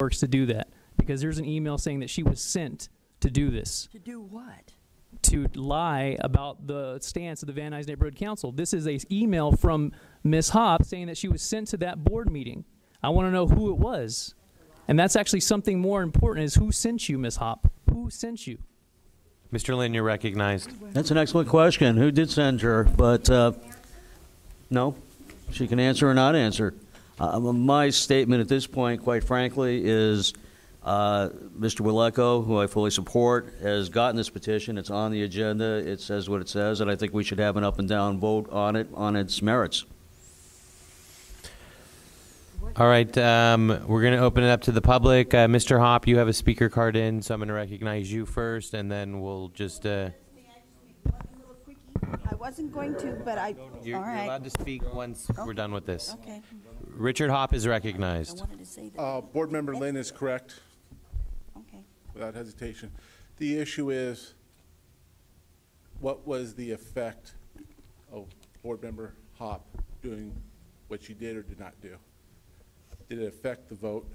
Works to do that, because there's an email saying that she was sent to do this. To do what? To lie about the stance of the Van Nuys Neighborhood Council. This is an email from Ms. Hopp saying that she was sent to that board meeting. I want to know who it was. And that's actually something more important, is who sent you, Ms. Hopp? Who sent you? Mr. Lynn, you're recognized. That's an excellent question. Who did send her? But no, she can answer or not answer. My statement at this point, quite frankly, is Mr. Wilecko, who I fully support, has gotten this petition. It's on the agenda. It says what it says, and I think we should have an up and down vote on it, on its merits. All right, we're going to open it up to the public. Mr. Hopp, you have a speaker card in, so I'm going to recognize you first, and then we'll just... I wasn't going to, but You're allowed to speak once we're done with this. Okay. Richard Hopp is I recognized. wanted to say that. Board Member Lynn is correct, Okay. without hesitation. The issue is, what was the effect of Board Member Hopp doing what she did or did not do? Did it affect the vote?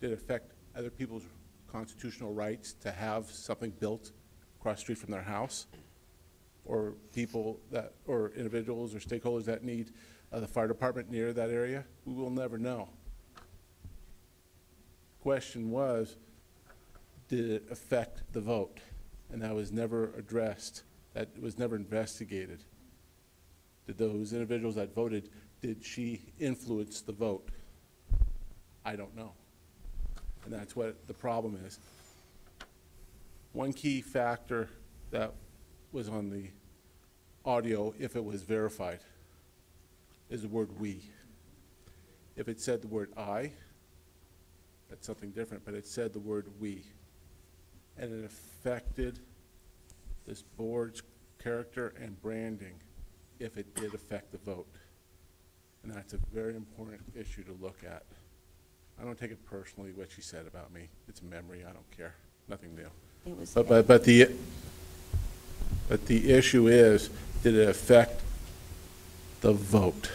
Did it affect other people's constitutional rights to have something built across the street from their house? Or people that, or individuals or stakeholders that need the fire department near that area? We will never know. Question was, did it affect the vote? And that was never addressed. That was never investigated. Did those individuals that voted, did she influence the vote? I don't know. And that's what the problem is. One key factor that was on the audio, if it was verified, is the word we. If it said the word I, that's something different, but it said the word we. And it affected this board's character and branding if it did affect the vote. And that's a very important issue to look at. I don't take it personally what she said about me. It's a memory. I don't care. Nothing new. It was But the issue is, did it affect the vote?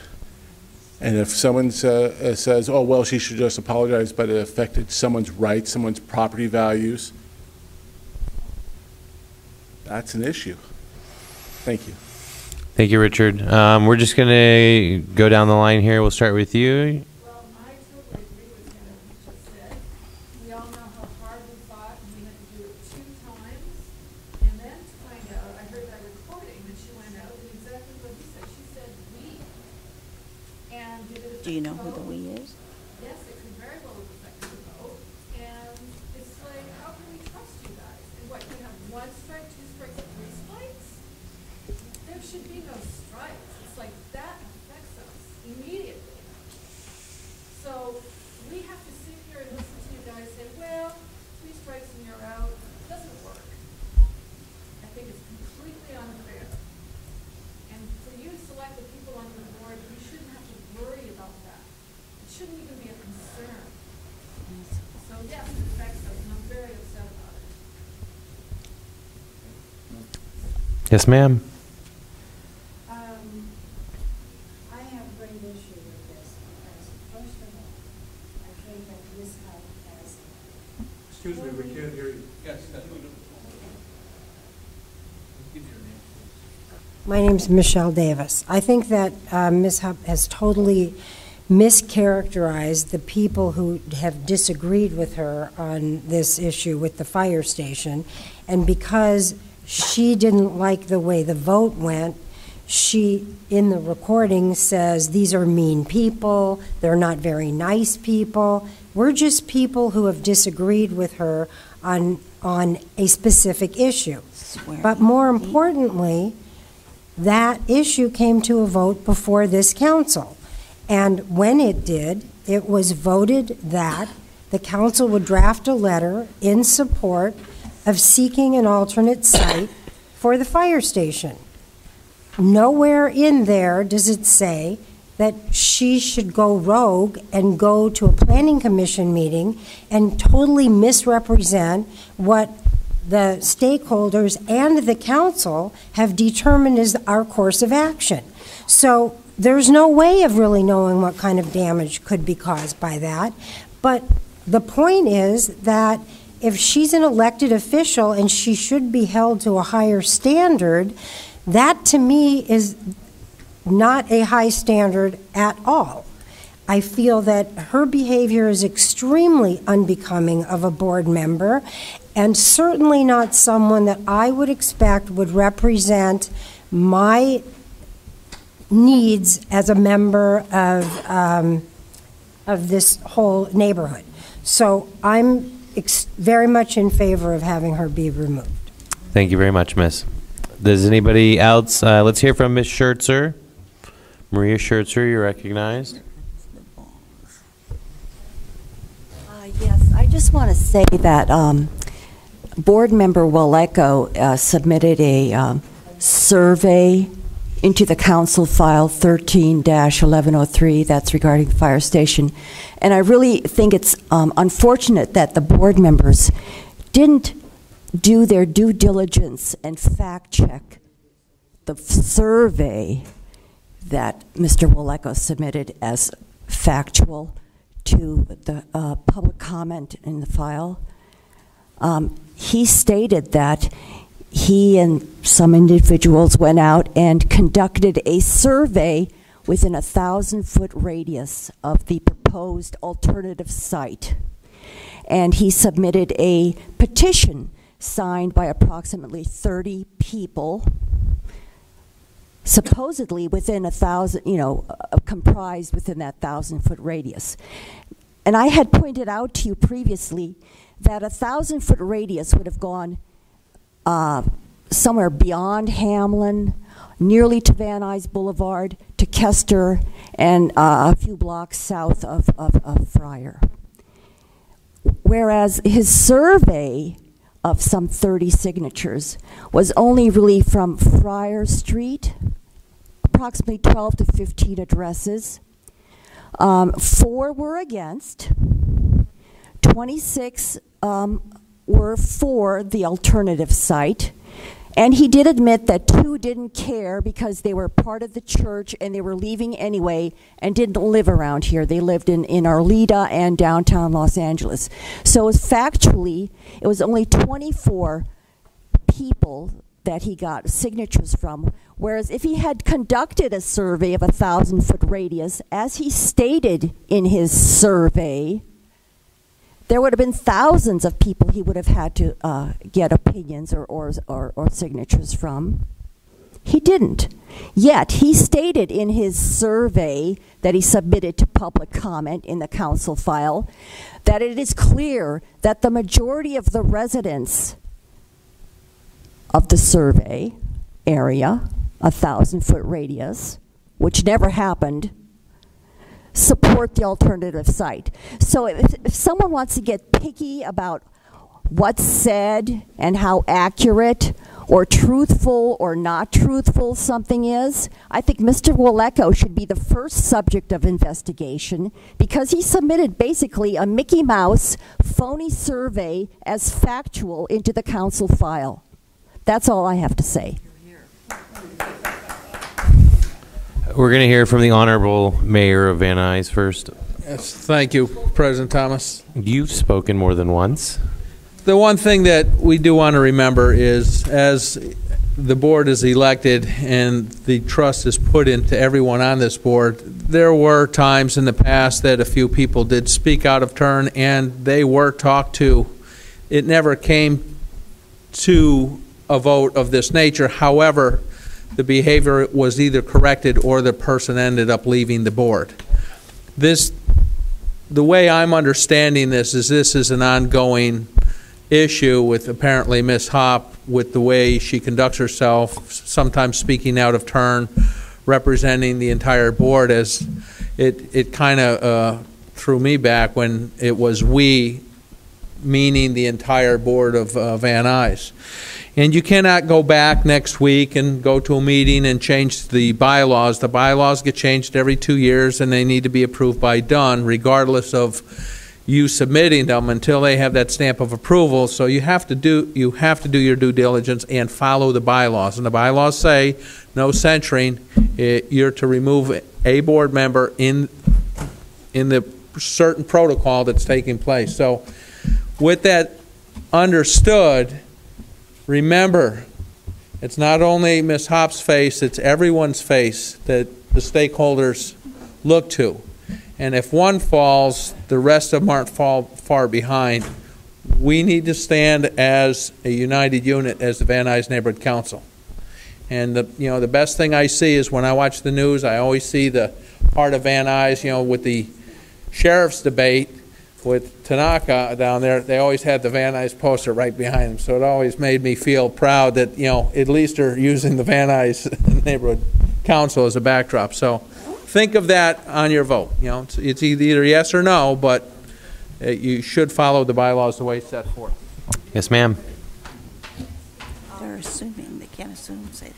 And if someone says, oh, well, she should just apologize, but it affected someone's rights, someone's property values, that's an issue. Thank you. Thank you, Richard. We're just going to go down the line here. We'll start with you. Well, I totally agree with him, what he just said. We all know how hard we fought, and we had to do it 2 times. And then to find out, I heard that recording, and she went out, and exactly what he said. She said, we. And did it affect Do you know the who the vote? we is? Yes, it could very well have affected the vote. And it's like, how can we trust you guys? And what, you have 1 strike, 2 strikes, 3 strikes? There should be no strikes. It's like that affects us immediately. So we have to sit here and listen to you guys say, well, 3 strikes and you're out. It doesn't work. I think it's completely unfair. And for you to select the people on your board, you shouldn't have to worry about that. It shouldn't even be a concern. So yes, it affects us, and I'm very upset about it. Yes, ma'am. I have a great issue with this because, first of all, I think that this House has. Excuse me, we can't hear you. Yes. My name's Michelle Davis. I think that Ms. Hupp has totally mischaracterized the people who have disagreed with her on this issue with the fire station, and because she didn't like the way the vote went, she, in the recording, says these are mean people, they're not very nice people. We're just people who have disagreed with her on a specific issue. But more importantly, that issue came to a vote before this council. And when it did, it was voted that the council would draft a letter in support of seeking an alternate site for the fire station. Nowhere in there does it say that she should go rogue and go to a planning commission meeting and totally misrepresent what the stakeholders and the council have determined is our course of action. So there's no way of really knowing what kind of damage could be caused by that. But The point is that if she's an elected official and she should be held to a higher standard, that to me is not a high standard at all. I feel that her behavior is extremely unbecoming of a board member, and certainly not someone that I would expect would represent my needs as a member of this whole neighborhood. So I'm very much in favor of having her be removed. Thank you very much, Miss. Does anybody else? Let's hear from Miss Schertzer. Maria Schertzer, you're recognized. Yes, I just want to say that Board Member Waleko submitted a survey into the council file 13-1103 that's regarding the fire station. And I really think it's unfortunate that the board members didn't do their due diligence and fact check the survey that Mr. Waleko submitted as factual to the public comment in the file. He stated that he and some individuals went out and conducted a survey within a 1,000-foot radius of the proposed alternative site. And he submitted a petition signed by approximately 30 people, supposedly within 1,000, comprised within that 1,000-foot radius. And I had pointed out to you previously that a 1,000-foot radius would have gone somewhere beyond Hamlin, nearly to Van Nuys Boulevard, to Kester, and a few blocks south of Friar. Whereas his survey of some 30 signatures was only really from Friar Street, approximately 12 to 15 addresses. 4 were against, 26 were for the alternative site, and he did admit that 2 didn't care because they were part of the church and they were leaving anyway and didn't live around here. They lived in Arleta and downtown Los Angeles. So factually, it was only 24 people that he got signatures from, whereas if he had conducted a survey of a 1,000-foot radius, as he stated in his survey, there would have been thousands of people he would have had to get opinions or signatures from. He didn't. Yet he stated in his survey that he submitted to public comment in the council file that it is clear that the majority of the residents of the survey area, a 1,000-foot radius, which never happened, support the alternative site. So if someone wants to get picky about what's said and how accurate or truthful or not truthful something is, I think Mr. Waleko should be the first subject of investigation because he submitted basically a Mickey Mouse phony survey as factual into the council file. That's all I have to say. We're going to hear from the Honorable Mayor of Van Nuys first. Yes, thank you, President Thomas. You've spoken more than once. The one thing that we do want to remember is as the board is elected and the trust is put into everyone on this board, there were times in the past that a few people did speak out of turn and they were talked to. It never came to a vote of this nature. However, the behavior was either corrected or the person ended up leaving the board. The way I'm understanding this is an ongoing issue with apparently Ms. Hopp with the way she conducts herself, sometimes speaking out of turn, representing the entire board, as it kind of threw me back when it was we, meaning the entire board of Van Nuys. And you cannot go back next week and go to a meeting and change the bylaws. The bylaws get changed every 2 years and they need to be approved by Dunn, regardless of you submitting them until they have that stamp of approval. So you have to do your due diligence and follow the bylaws. And the bylaws say no censuring. You're to remove a board member in the certain protocol that's taking place. So with that understood, remember, it's not only Ms. Hopp's face, it's everyone's face that the stakeholders look to. And if one falls, the rest of them aren't far behind. We need to stand as a united unit as the Van Nuys Neighborhood Council. And the best thing I see is when I watch the news, I always see the part of Van Nuys, with the sheriff's debate with Tanaka down there. They always had the Van Nuys poster right behind them. So it always made me feel proud that, at least they're using the Van Nuys Neighborhood Council as a backdrop. So think of that on your vote. It's either yes or no, but you should follow the bylaws the way it's set forth. Yes, ma'am. They're assuming, they can't assume, say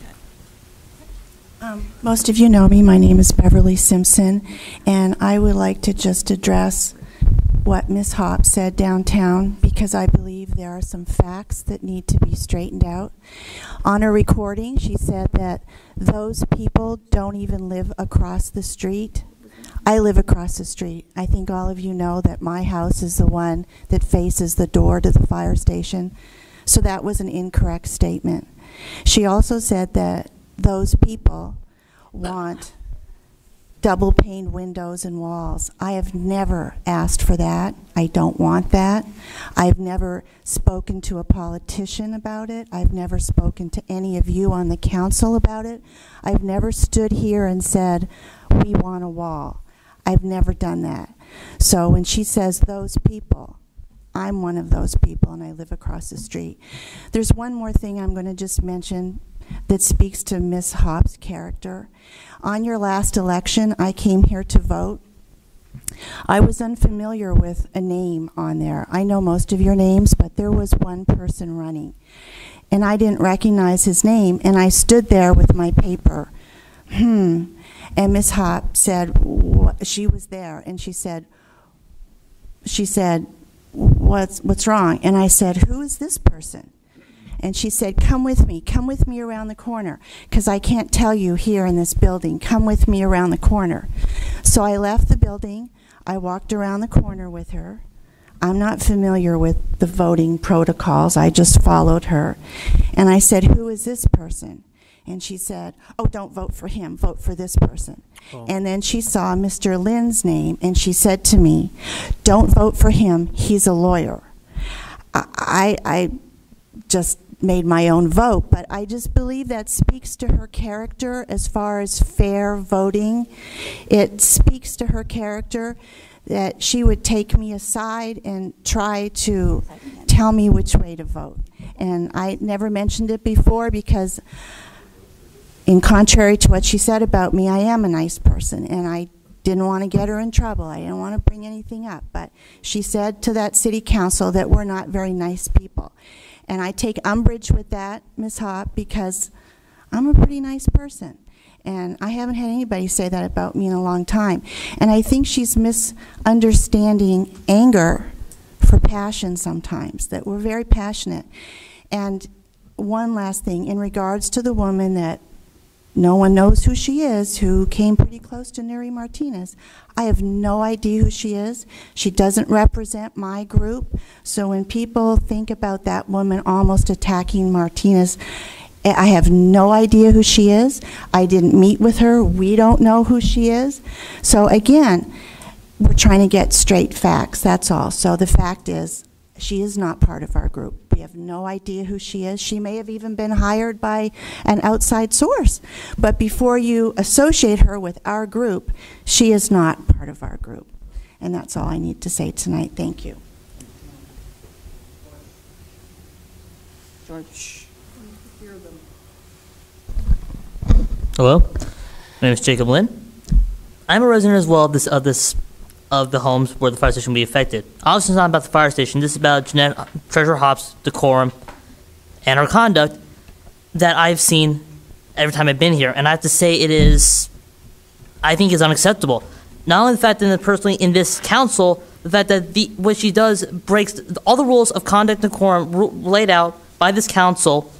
that. Most of you know me. My name is Beverly Simpson, and I would like to just address what Ms. Hopp said downtown, because I believe there are some facts that need to be straightened out. On a recording, she said that those people don't even live across the street. I live across the street. I think all of you know that my house is the one that faces the door to the fire station. So that was an incorrect statement. She also said that those people want double-paned windows and walls. I have never asked for that. I don't want that. I've never spoken to a politician about it. I've never spoken to any of you on the council about it. I've never stood here and said, we want a wall. I've never done that. So when she says those people, I'm one of those people, and I live across the street. There's one more thing I'm going to just mention that speaks to Ms. Hopp's character. On your last election, I came here to vote. I was unfamiliar with a name on there. I know most of your names, but there was one person running, and I didn't recognize his name, and I stood there with my paper. And Ms. Hopp said, she was there, and she said, what's wrong? And I said, who is this person? And she said, come with me around the corner, because I can't tell you here in this building. Come with me around the corner. So I left the building. I walked around the corner with her. I'm not familiar with the voting protocols. I just followed her. And I said, who is this person? And she said, oh, don't vote for him, vote for this person. Oh. And then she saw Mr. Lynn's name, and she said to me, don't vote for him, he's a lawyer. I just made my own vote, but I just believe that speaks to her character as far as fair voting. It speaks to her character that she would take me aside and try to tell me which way to vote. And I never mentioned it before because, in contrary to what she said about me, I am a nice person, and I didn't want to get her in trouble. I didn't want to bring anything up. But she said to that city council that we're not very nice people. And I take umbrage with that, Ms. Hopp, because I'm a pretty nice person. And I haven't had anybody say that about me in a long time. And I think she's misunderstanding anger for passion sometimes, that we're very passionate. And one last thing, in regards to the woman that no one knows who she is, who came pretty close to Neri Martinez. I have no idea who she is. She doesn't represent my group. So when people think about that woman almost attacking Martinez, I have no idea who she is. I didn't meet with her. We don't know who she is. So again, we're trying to get straight facts, that's all. So the fact is, she is not part of our group. We have no idea who she is. She may have even been hired by an outside source. But before you associate her with our group, she is not part of our group. And that's all I need to say tonight. Thank you. George. Hello, my name is Jacob Lynn. I'm a resident as well of the homes where the fire station will be affected. Obviously, it's not about the fire station. This is about Treasurer Hopp's decorum and her conduct that I've seen every time I've been here. And I have to say I think is unacceptable. Not only the fact that personally in this council, the fact that what she does breaks all the rules of conduct and decorum laid out by this council,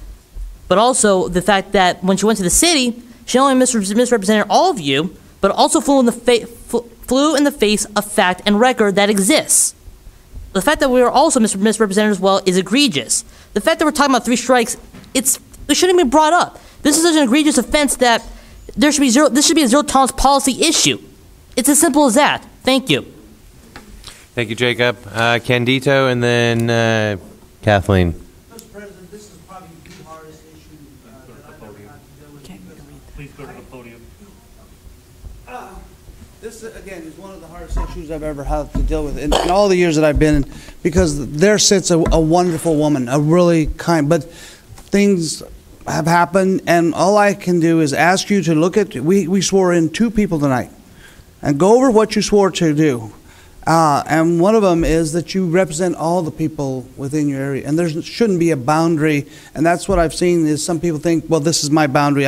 but also the fact that when she went to the city, she not only misrepresented all of you, but also flew flew in the face of fact and record that exists. The fact that we are also misrepresented as well is egregious. The fact that we're talking about 3 strikes, it shouldn't be brought up. This is such an egregious offense that this should be a zero tolerance policy issue. It's as simple as that. Thank you. Thank you, Jacob. Candito, and then Kathleen. Mr. President, this is probably the hardest issue that I've ever had to deal with. Please go to the podium. This, again, is one of the hardest issues I've ever had to deal with in all the years that I've been in, because there sits a wonderful woman, a really kind, but things have happened, and all I can do is ask you to look at, we swore in 2 people tonight, and go over what you swore to do. And one of them is that you represent all the people within your area, and there shouldn't be a boundary. And that's what I've seen is some people think, well, this is my boundary.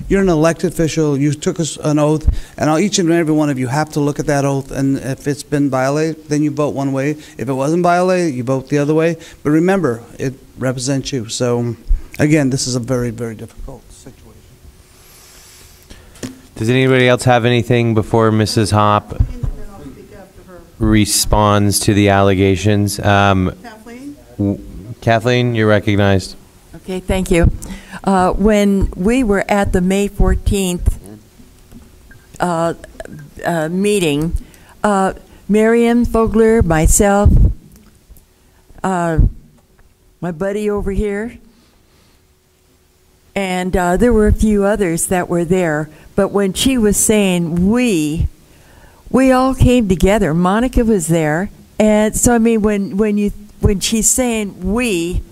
You're an elected official. You took an oath, and each and every one of you have to look at that oath. And if it's been violated, then you vote one way. If it wasn't violated, you vote the other way. But remember, it represents you. So, again, this is a very, very difficult situation. Does anybody else have anything before Mrs. Hopp responds to the allegations? Kathleen, you're recognized. Okay, thank you. When we were at the May 14th meeting, Miriam Fogler, myself, my buddy over here, and there were a few others that were there. But when she was saying we all came together. Monica was there, and so I mean, when she's saying we,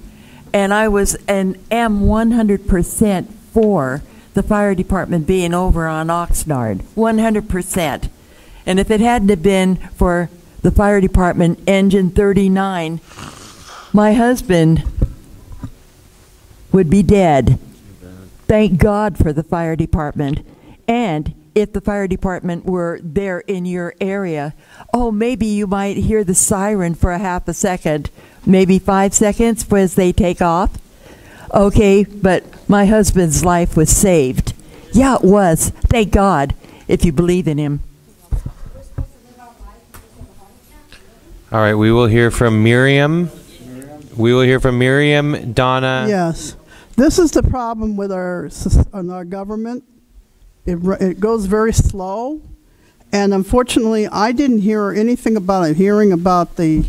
and I was and am 100% for the fire department being over on Oxnard, 100%. And if it hadn't have been for the fire department engine 39, my husband would be dead. Thank God for the fire department. And if the fire department were there in your area, oh, maybe you might hear the siren for a half a second, maybe 5 seconds as they take off. Okay, but my husband's life was saved. Yeah, it was. Thank God, if you believe in him. All right, we will hear from Miriam. We will hear from Miriam, Donna. Yes. This is the problem with our government. It goes very slow, and unfortunately, I didn't hear anything about it. Hearing about the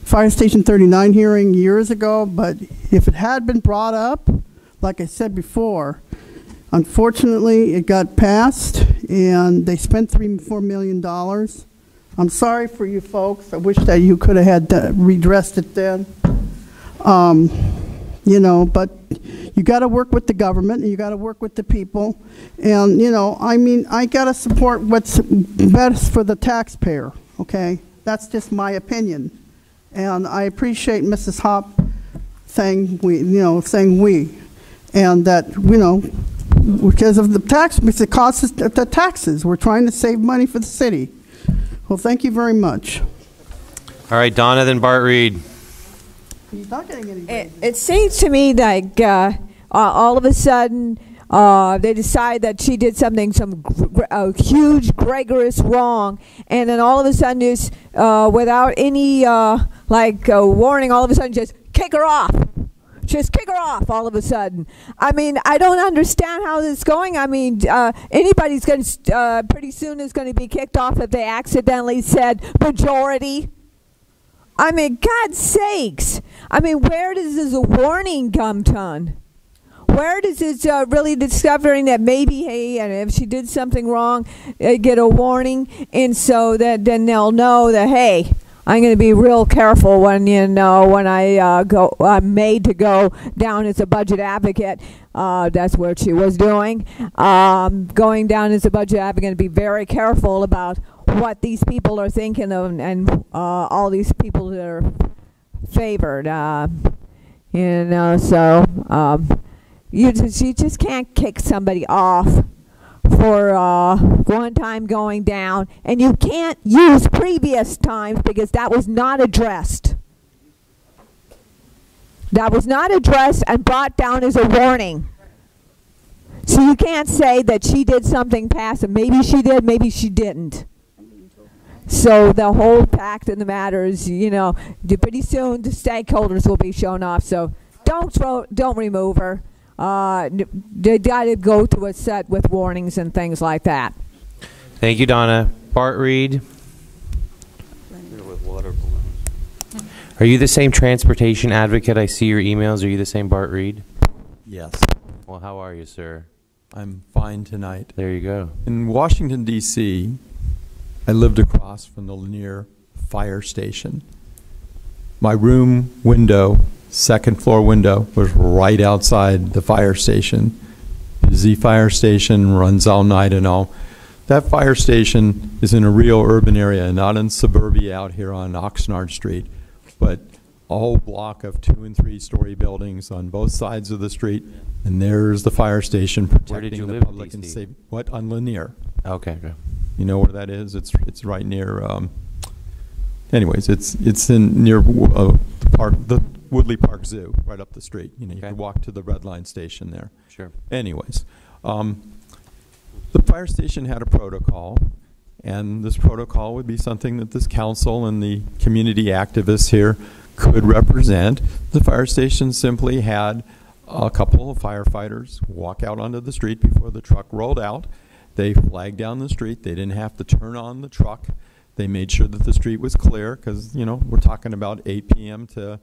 Fire Station 39 hearing years ago, but if it had been brought up, like I said before, unfortunately, it got passed, and they spent $3-4 million. I'm sorry for you folks. I wish that you could have had redressed it then. You know, but you got to work with the government, and you got to work with the people. And, you know, I mean, I got to support what's best for the taxpayer, okay? That's just my opinion. And I appreciate Mrs. Hopp saying we, and that, you know, because of the tax, because it costs us the taxes. We're trying to save money for the city. Well, thank you very much. All right, Donna, then Bart Reed. He's not getting any. It seems to me like all of a sudden they decide that she did something, huge, gregarious wrong, and then all of a sudden, just without any warning, all of a sudden just kick her off. Just kick her off all of a sudden. I mean, I don't understand how this is going. I mean, anybody's going to, pretty soon is going to be kicked off if they accidentally said majority. I mean, God's sakes. I mean, where does this warning come from? Where does this really discovering that maybe, hey, and if she did something wrong, get a warning, and so that then they'll know that, hey, I'm going to be real careful when when I'm made to go down as a budget advocate. That's what she was doing. Going down as a budget advocate, going to be very careful about what these people are thinking of, and all these people that are favored. You just can't kick somebody off for one time going down, and you can't use previous times because that was not addressed. That was not addressed and brought down as a warning. So you can't say that she did something past, and maybe she did, maybe she didn't. So the whole fact of the matter is, you know, pretty soon the stakeholders will be shown off. So don't remove her. They got to go through a set with warnings and things like that. Thank you, Donna. Bart Reed. Are you the same transportation advocate? I see your emails. Are you the same Bart Reed? Yes. Well, how are you, sir? I'm fine tonight. There you go. In Washington, D.C., I lived across from the Lanier Fire Station. My room window, second floor window, was right outside the fire station. Busy fire station, runs all night and all. That fire station is in a real urban area, not in suburbia out here on Oxnard Street, but a whole block of 2- and 3-story buildings on both sides of the street, and there's the fire station protecting Where did you the live, public and DC? safe. What, on Lanier? Okay. You know where that is? It's right near. Anyways, it's in near the Woodley Park Zoo, right up the street. You know, you can walk to the Red Line station there. Sure. Anyways, the fire station had a protocol, and this protocol would be something that this council and the community activists here could represent. The fire station simply had a couple of firefighters walk out onto the street before the truck rolled out. They flagged down the street. They didn't have to turn on the truck. They made sure that the street was clear because, you know, we're talking about 8 p.m. to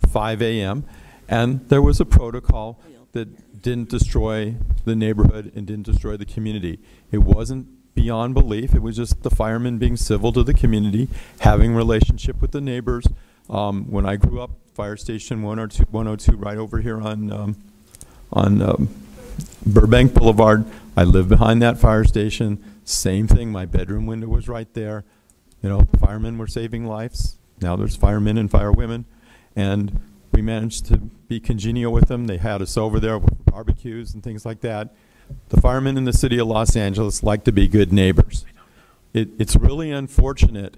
5 a.m. And there was a protocol that didn't destroy the neighborhood and didn't destroy the community. It wasn't beyond belief. It was just the firemen being civil to the community, having relationship with the neighbors. When I grew up, Fire Station 102 right over here on Burbank Boulevard. I lived behind that fire station. Same thing. My bedroom window was right there. You know, firemen were saving lives. Now there's firemen and firewomen, and we managed to be congenial with them. They had us over there with barbecues and things like that. The firemen in the city of Los Angeles like to be good neighbors. It's really unfortunate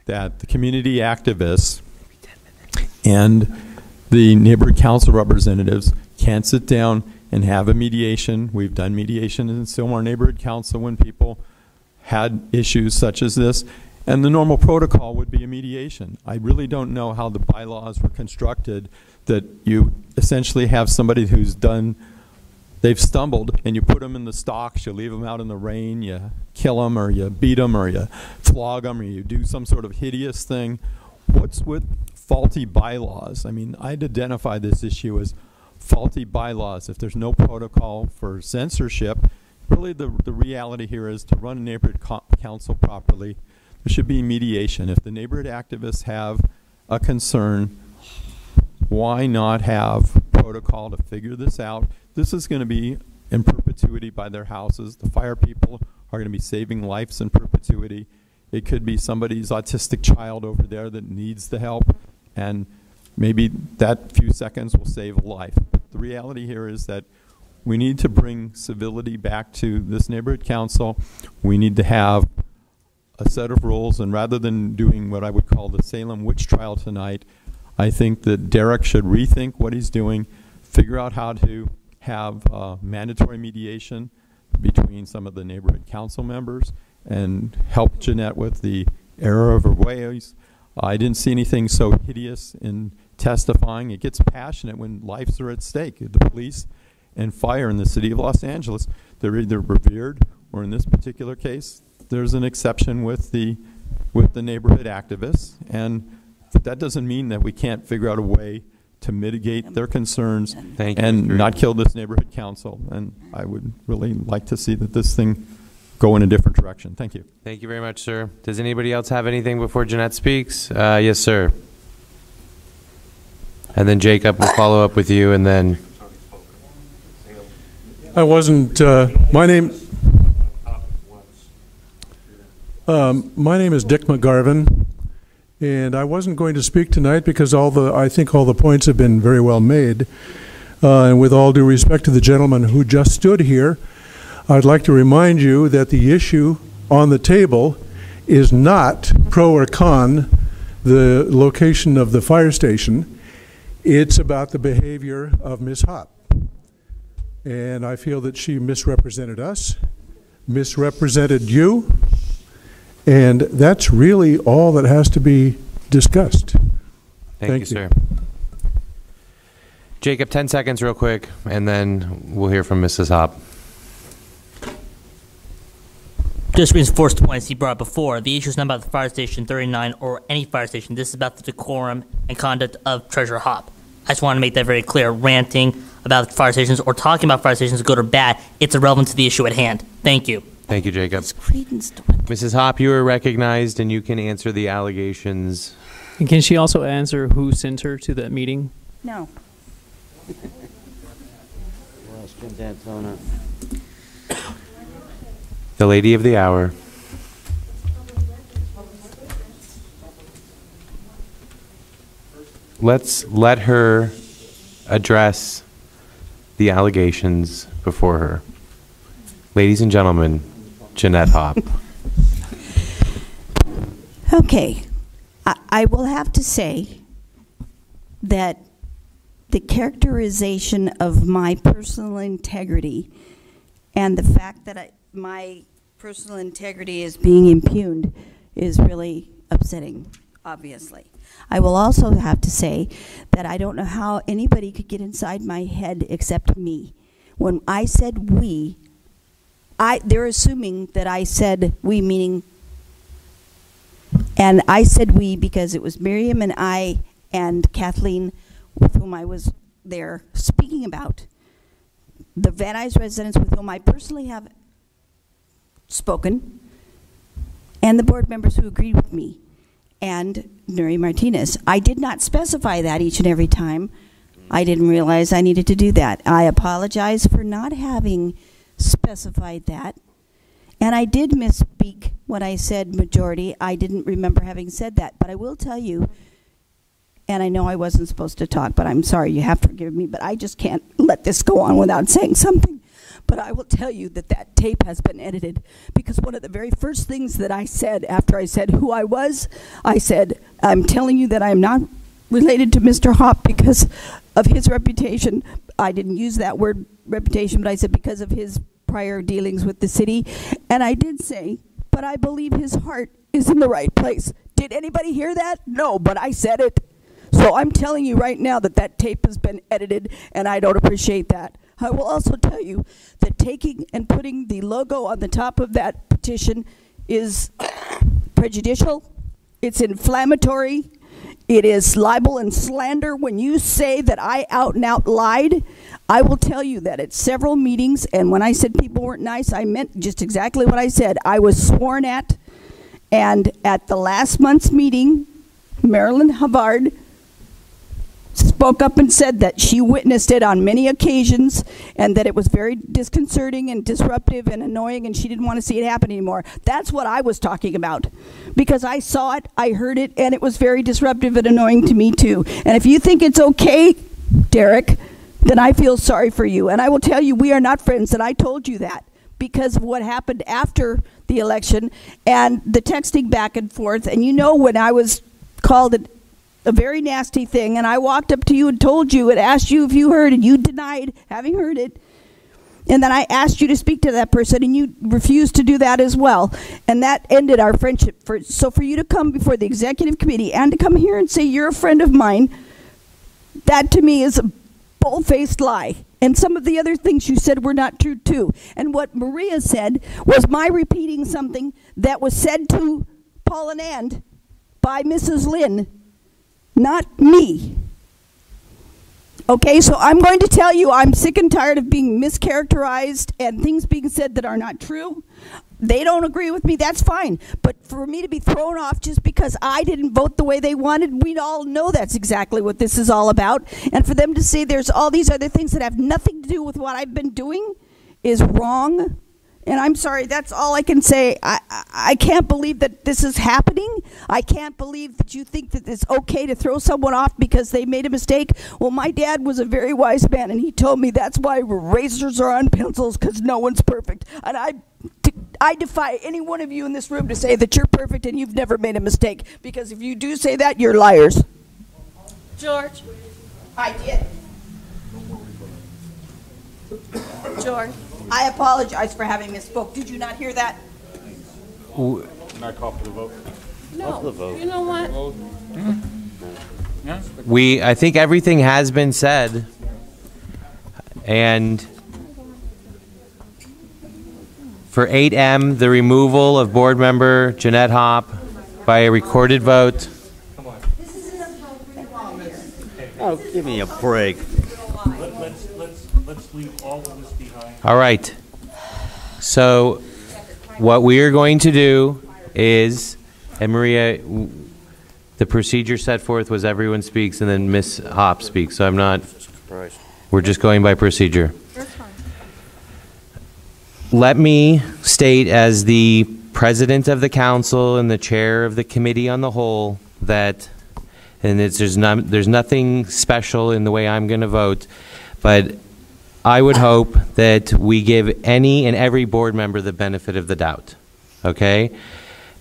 that the community activists and the neighborhood council representatives can't sit down and have a mediation. We've done mediation in Sylmar Neighborhood Council when people had issues such as this, and the normal protocol would be a mediation. I really don't know how the bylaws were constructed that you essentially have somebody who's they've stumbled, and you put them in the stocks, you leave them out in the rain, you kill them, or you beat them, or you flog them, or you do some sort of hideous thing. What's with faulty bylaws? I mean, I'd identify this issue as faulty bylaws. If there's no protocol for censorship, really the reality here is to run a neighborhood council properly, there should be mediation. If the neighborhood activists have a concern, why not have protocol to figure this out? This is going to be in perpetuity by their houses. The fire people are going to be saving lives in perpetuity. It could be somebody's autistic child over there that needs the help, and maybe that few seconds will save a life. But the reality here is that we need to bring civility back to this neighborhood council. We need to have a set of rules, and rather than doing what I would call the Salem witch trial tonight, I think that Derek should rethink what he's doing, figure out how to have mandatory mediation between some of the neighborhood council members, and help Jeanette with the error of her ways. I didn't see anything so hideous in testifying. It gets passionate when lives are at stake. The police and fire in the city of Los Angeles, they're either revered, or in this particular case, there's an exception with the neighborhood activists, and that doesn't mean that we can't figure out a way to mitigate their concerns and not kill this neighborhood council. And I would really like to see that this thing go in a different direction. Thank you. Thank you very much, sir. Does anybody else have anything before Jeanette speaks? Yes, sir. And then Jacob will follow up with you, and then... I wasn't, my name is Dick McGarvin, and I wasn't going to speak tonight because I think all the points have been very well made. And with all due respect to the gentleman who just stood here, I'd like to remind you that the issue on the table is not pro or con the location of the fire station. It's about the behavior of Ms. Hopp. And I feel that she misrepresented us, misrepresented you, And that's really all that has to be discussed. Thank you, sir. Jacob, 10 seconds real quick, and then we'll hear from Mrs. Hop. Just reinforce the points he brought up before. The issue is not about the fire station 39 or any fire station. This is about the decorum and conduct of Treasurer Hop. I just want to make that very clear. Ranting about fire stations or talking about fire stations, good or bad, it's irrelevant to the issue at hand. Thank you. Thank you, Jacob. Mrs. Hop, you are recognized, and you can answer the allegations. And can she also answer who sent her to that meeting? No. The lady of the hour. Let's let her address the allegations before her. Ladies and gentlemen, Jeanette Hop. Okay. I will have to say that the characterization of my personal integrity and the fact that my personal integrity is being impugned is really upsetting, obviously. I will also have to say that I don't know how anybody could get inside my head except me. When I said we, they're assuming that I said we, meaning, and I said we because it was Miriam and I and Kathleen with whom I was there speaking about. The Van Nuys residents with whom I personally have spoken, and the board members who agreed with me, and Nuri Martinez. I did not specify that each and every time. I didn't realize I needed to do that. I apologize for not having specified that. And I did misspeak when I said majority. I didn't remember having said that. But I will tell you, and I know I wasn't supposed to talk, but I'm sorry, you have to forgive me, but I just can't let this go on without saying something. But I will tell you that that tape has been edited, because one of the very first things that I said after I said who I was, I said, I'm telling you that I'm not related to Mr. Hop because of his reputation. I didn't use that word reputation, but I said because of his prior dealings with the city. And I did say, but I believe his heart is in the right place. Did anybody hear that? No, but I said it. So I'm telling you right now that that tape has been edited, and I don't appreciate that. I will also tell you that taking and putting the logo on the top of that petition is prejudicial. It's inflammatory. It is libel and slander. When you say that I out and out lied, I will tell you that at several meetings, and when I said people weren't nice, I meant just exactly what I said. I was sworn at, and at the last month's meeting, Marilyn Havard spoke up and said that she witnessed it on many occasions and that it was very disconcerting and disruptive and annoying, and she didn't want to see it happen anymore. That's what I was talking about, because I saw it, I heard it, and it was very disruptive and annoying to me too. And if you think it's okay, Derek, then I feel sorry for you. And I will tell you, we are not friends, and I told you that because of what happened after the election and the texting back and forth. And you know, when I was called a very nasty thing, and I walked up to you and told you and asked you if you heard, and you denied having heard it. And then I asked you to speak to that person, and you refused to do that as well. And that ended our friendship. So for you to come before the executive committee and to come here and say you're a friend of mine, that to me is a bold-faced lie. And some of the other things you said were not true too. And what Maria said was my repeating something that was said to Paul and Ann by Mrs. Lynn, not me. Okay, so I'm going to tell you I'm sick and tired of being mischaracterized and things being said that are not true. They don't agree with me, that's fine. But for me to be thrown off just because I didn't vote the way they wanted, we all know that's exactly what this is all about. And for them to say there's all these other things that have nothing to do with what I've been doing is wrong. And I'm sorry, that's all I can say. I can't believe that this is happening. I can't believe that you think that it's okay to throw someone off because they made a mistake. Well, my dad was a very wise man, and he told me that's why razors are on pencils, because no one's perfect. And I defy any one of you in this room to say that you're perfect and you've never made a mistake, because if you do say that, you're liars. George. I did. George. I apologize for having misspoke. Did you not hear that? Not call for the vote. No, you know what? I think everything has been said, and for 8M, the removal of board member Jeanette Hopp by a recorded vote. Oh, give me a break. Let's leave all of this behind. All right. So what we are going to do is, and Maria, the procedure set forth was everyone speaks and then Ms. Hopp speaks. So I'm not, we're just going by procedure. Let me state as the president of the council and the chair of the committee on the whole that, and there's nothing special in the way I'm going to vote, but I would hope that we give any and every board member the benefit of the doubt, okay?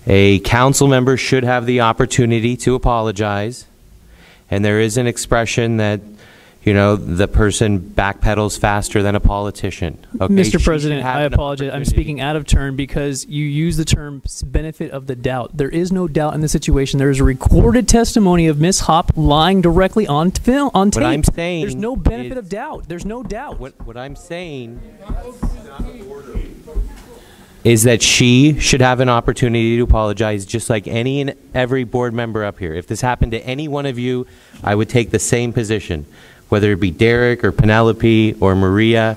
A council member should have the opportunity to apologize, and there is an expression that, you know, the person backpedals faster than a politician. Okay? Mr. President, I apologize. I'm speaking out of turn because you use the term benefit of the doubt. There is no doubt in the situation. There is a recorded testimony of Ms. Hopp lying directly on film, on tape. What I'm saying, there's no benefit of doubt. There's no doubt. What I'm saying is that she should have an opportunity to apologize just like any and every board member up here. If this happened to any one of you, I would take the same position. Whether it be Derek or Penelope or Maria,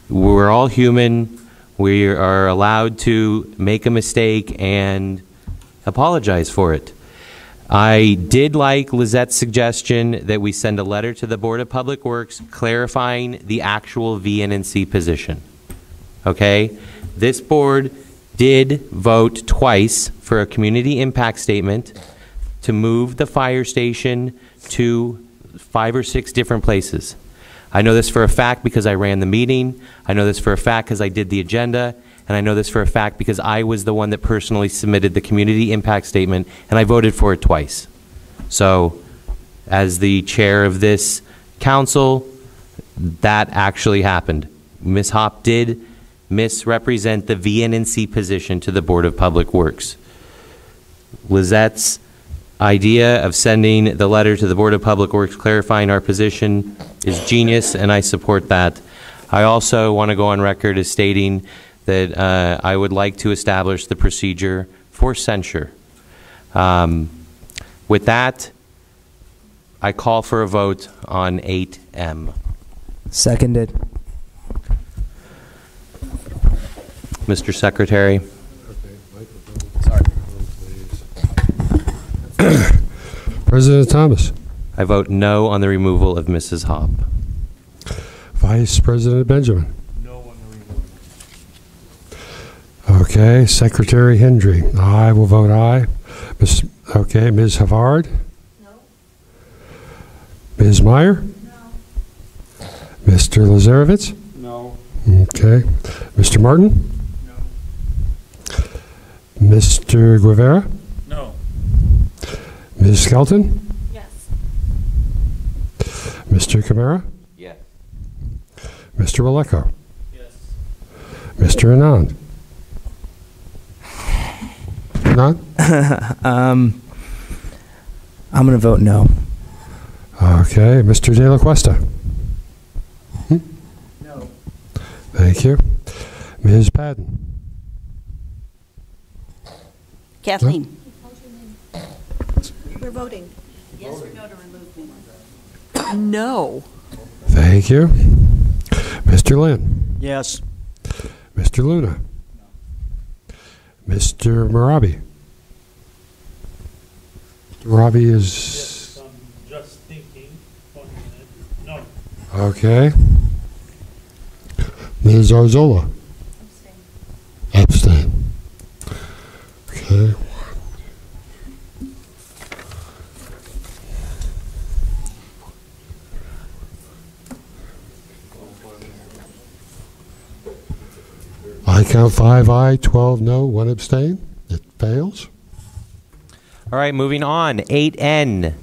we're all human. We are allowed to make a mistake and apologize for it. I did like Lizette's suggestion that we send a letter to the Board of Public Works clarifying the actual VNNC position. Okay? This board did vote twice for a community impact statement to move the fire station to 5 or 6 different places. I know this for a fact because I ran the meeting. I know this for a fact because I did the agenda. And I know this for a fact because I was the one that personally submitted the community impact statement, and I voted for it twice. So, as the chair of this council, that actually happened. Ms. Hopp did misrepresent the VNNC position to the Board of Public Works. Lizette's idea of sending the letter to the Board of Public Works clarifying our position is genius, and I support that. I also want to go on record as stating that I would like to establish the procedure for censure. With that, I call for a vote on 8M. Seconded. Mr. Secretary. President Thomas. I vote no on the removal of Mrs. Hopp. Vice President Benjamin. No on the removal. Okay, Secretary Hendry. I will vote aye. Okay, Ms. Havard. No. Ms. Meyer. No. Mr. Lazarevitz. No. Okay, Mr. Martin. No. Mr. Guevara. No. Ms. Skelton. Yes. Mr. Camara. Yes. Mr. Waleko. Yes. Mr. Anand. Not? I'm going to vote no. Okay, Mr. De La Cuesta. No. Thank you. Ms. Padden. Kathleen. We're voting. Yes or no to remove me? No. Thank you. Mr. Lynn. Yes. Mr. Luna. Mr. Marabi. Mr. Marabi is... Yes, I'm just thinking. 1 minute. No. Okay. Ms. Arzola. Abstain. Okay. I count 5 aye, 12 no, 1 abstain. It fails. All right, moving on. 8N.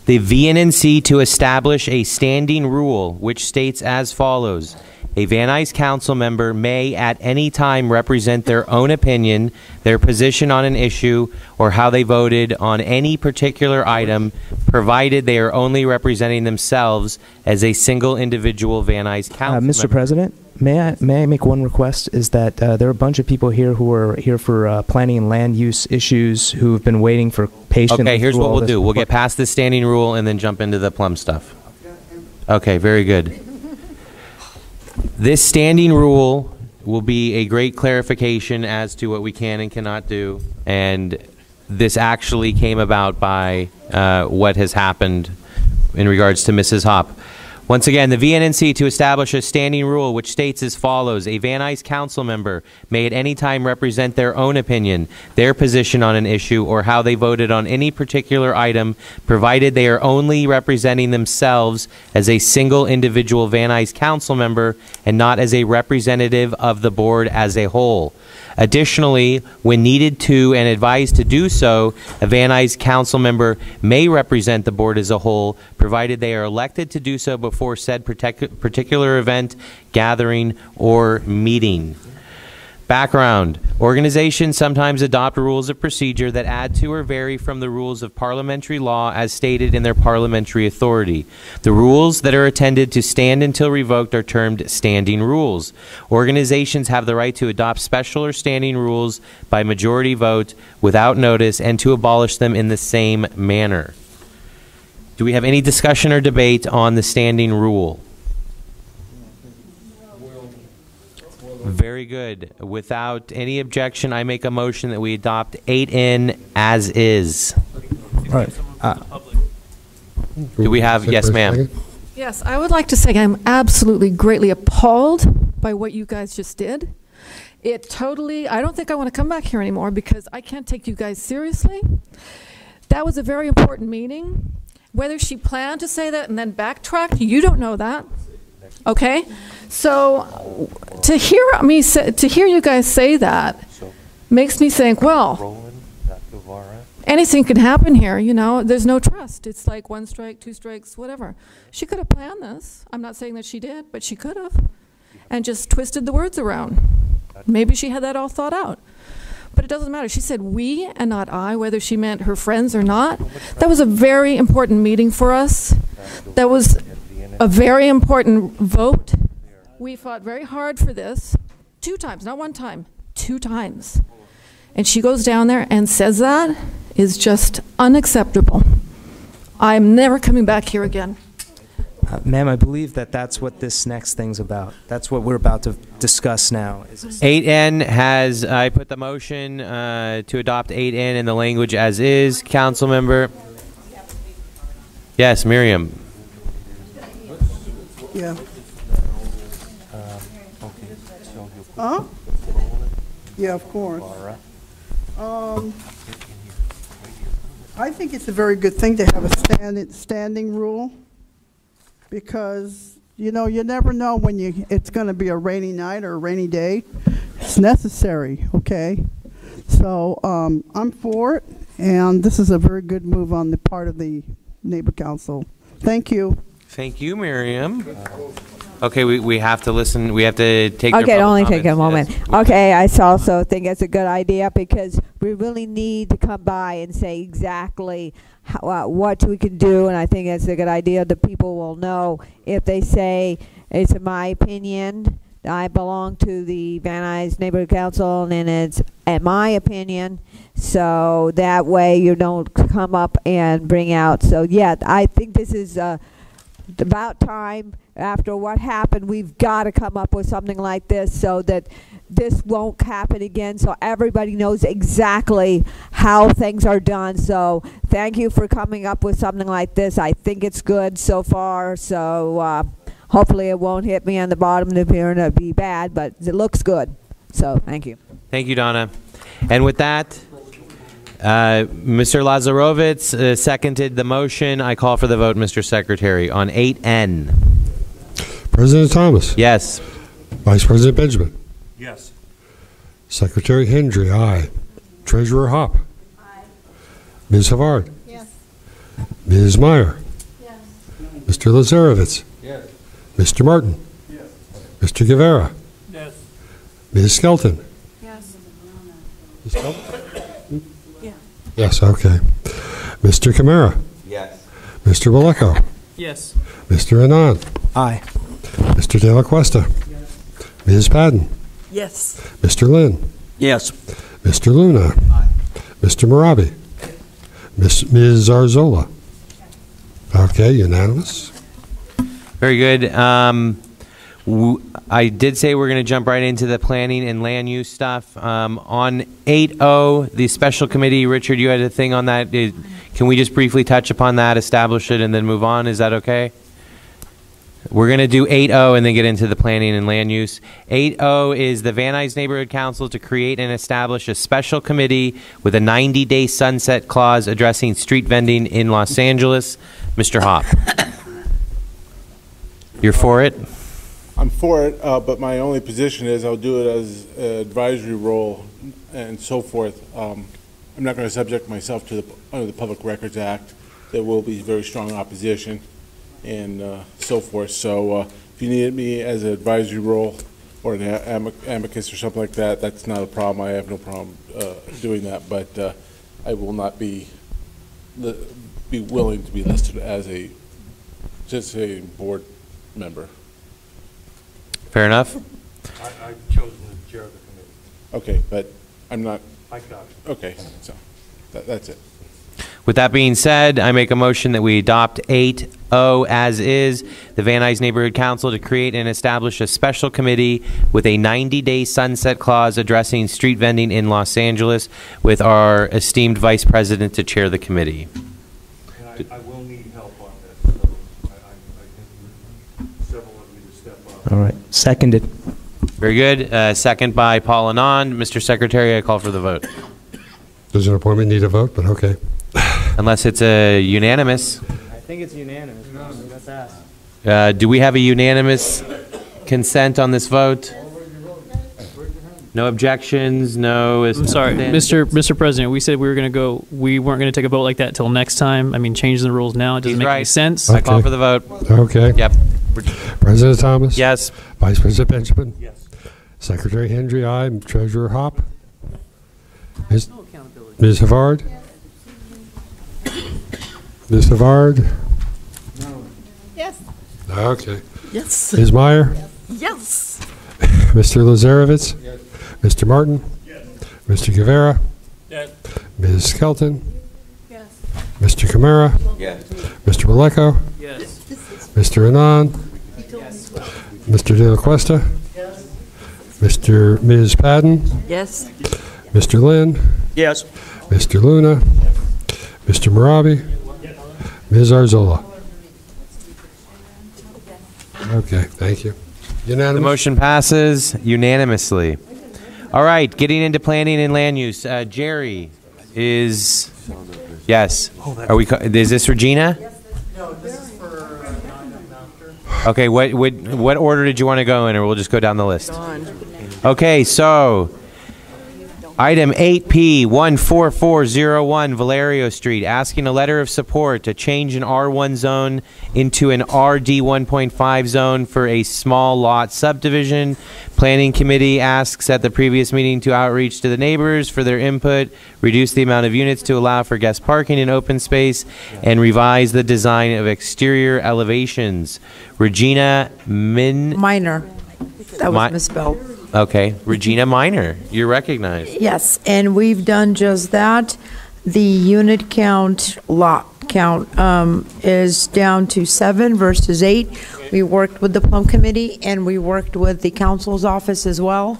The VNNC to establish a standing rule which states as follows. A Van Nuys council member may at any time represent their own opinion, their position on an issue, or how they voted on any particular item, provided they are only representing themselves as a single individual Van Nuys council member. Mr. President, may I make one request? Is that there are a bunch of people here who are here for planning and land use issues who have been waiting for patiently. Okay, here's through what all we'll this. do. We'll get past the standing rule and then jump into the plum stuff. Okay, very good. This standing rule will be a great clarification as to what we can and cannot do, and this actually came about by what has happened in regards to Mrs. Hopp. Once again, the VNNC to establish a standing rule which states as follows: a Van Nuys council member may at any time represent their own opinion, their position on an issue, or how they voted on any particular item, provided they are only representing themselves as a single individual Van Nuys council member and not as a representative of the board as a whole. Additionally, when needed to and advised to do so, a Van Nuys council member may represent the board as a whole, provided they are elected to do so before said particular event, gathering, or meeting. Background: organizations sometimes adopt rules of procedure that add to or vary from the rules of parliamentary law as stated in their parliamentary authority. The rules that are intended to stand until revoked are termed standing rules. Organizations have the right to adopt special or standing rules by majority vote without notice and to abolish them in the same manner. Do we have any discussion or debate on the standing rule? Very good. Without any objection, I make a motion that we adopt 8N as is. All right. Do we have, yes, ma'am. Yes, I would like to say I'm absolutely greatly appalled by what you guys just did. It totally, I don't think I want to come back here anymore because I can't take you guys seriously. That was a very important meeting. Whether she planned to say that and then backtracked, you don't know that. Okay? So to hear you guys say that makes me think, well, anything can happen here, you know, there's no trust. It's like 1 strike, 2 strikes, whatever. She could have planned this. I'm not saying that she did, but she could have. And just twisted the words around. Maybe she had that all thought out. But it doesn't matter. She said we and not I, whether she meant her friends or not. That was a very important meeting for us. That was a very important vote. We fought very hard for this 2 times, not 1 time, 2 times. And she goes down there and says that is just unacceptable. I'm never coming back here again. Ma'am, I believe that that's what this next thing's about. That's what we're about to discuss now. 8N has, I put the motion to adopt 8N in the language as is. Council member. Yes, Miriam. Yeah. Huh? Yeah, of course. I think it's a very good thing to have a standing rule because, you know, you never know when it's going to be a rainy night or a rainy day. It's necessary, okay? So I'm for it, and this is a very good move on the part of the neighbor council. Thank you. Thank you, Miriam. Okay, we have to listen. We have to take. Okay, their only public take a comments. moment. Yes. Okay, I also think it's a good idea because we really need to come by and say exactly how, what we can do, and I think it's a good idea. The people will know if they say it's in my opinion. I belong to the Van Nuys Neighborhood Council, and it's in my opinion. So that way you don't come up and bring out. So yeah, I think this is about time. After what happened, we've got to come up with something like this so that this won't happen again, so everybody knows exactly how things are done. So thank you for coming up with something like this. I think it's good so far, so hopefully it won't hit me on the bottom of here and it'll be bad, but it looks good. So thank you. Thank you, Donna. And with that, Mr. Lazarovitz seconded the motion. I call for the vote, Mr. Secretary, on 8N. President Thomas. Yes. Vice President Benjamin. Yes. Secretary Hendry, aye. Treasurer Hopp. Aye. Ms. Havard. Yes. Ms. Meyer. Yes. Mr. Lazarovitz. Yes. Mr. Martin. Yes. Mr. Guevara. Yes. Ms. Skelton. Yes. Ms. Skelton? Yes, okay. Mr. Camara. Yes. Mr. Vallejo. Yes. Mr. Anand. Aye. Mr. De La Cuesta. Ms. Padden. Yes. Mr. Lynn. Yes. Mr. Luna. Mr. Marabi. Ms. Zarzola. Okay, unanimous. Very good. I did say we're going to jump right into the planning and land use stuff. On 8.0, the special committee, Richard, you had a thing on that. Can we just briefly touch upon that, establish it, and then move on? Is that okay? We're going to do 8.0 and then get into the planning and land use. 8.0 is the Van Nuys Neighborhood Council to create and establish a special committee with a 90-day sunset clause addressing street vending in Los Angeles. Mr. Hopp. You're for it? I'm for it, but my only position is I'll do it as an advisory role and so forth. I'm not going to subject myself to under the Public Records Act. There will be very strong opposition and so forth. So if you needed me as an advisory role or an amicus or something like that, that's not a problem. I have no problem doing that, but I will not be willing to be listed as just a board member. Fair enough. I've chosen to chair the committee. Okay, but I'm not. I got it. Okay, so that's it. With that being said, I make a motion that we adopt 8.0 as is, the Van Nuys Neighborhood Council to create and establish a special committee with a 90-day sunset clause addressing street vending in Los Angeles, with our esteemed Vice President to chair the committee. And I will need help on this, so I need several of you to step up. All right. Seconded. Very good. Second by Paul Anand. Mr. Secretary, I call for the vote. Does an appointment need a vote? But okay. Unless it's a unanimous. I think it's unanimous. Let's ask. Do we have a unanimous consent on this vote? No objections, no... I'm sorry, Mr. President, we said we weren't going to take a vote like that till next time. I mean, changing the rules now, it doesn't make any sense. I call for the vote. Okay. Yep. President Thomas? Yes. Vice President Benjamin? Yes. Secretary Hendry, aye. Treasurer Hopp? Ms. Havard? Ms. Havard? Yes. Okay. Yes. Ms. Meyer? Yes. Mr. Lazarevitz? Yes. Mr. Martin? Yes. Mr. Guevara? Yes. Ms. Skelton? Yes. Mr. Camara? Yes. Mr. Vallejo? Yes. Mr. Anand? Mr. De La Cuesta? Ms. Padden? Yes. Mr. Lynn? Yes. Mr. Luna? Mr. Marabi? Ms. Arzola? Okay, thank you. Unanimous? The motion passes unanimously. All right, getting into planning and land use. Jerry is... Yes. Are we? Is this Regina? No, this is for Okay, what order did you want to go in, or we'll just go down the list? Okay, so item 8P 14401 Valerio Street, asking a letter of support to change an R1 zone into an RD 1.5 zone for a small lot subdivision. Planning Committee asks at the previous meeting to outreach to the neighbors for their input, reduce the amount of units to allow for guest parking in open space, and revise the design of exterior elevations. Regina Minor. That was misspelled. Okay, Regina Minor, you're recognized. Yes, and we've done just that. The unit count, lot count, is down to 7 versus 8. We worked with the Plum Committee and we worked with the council's office as well.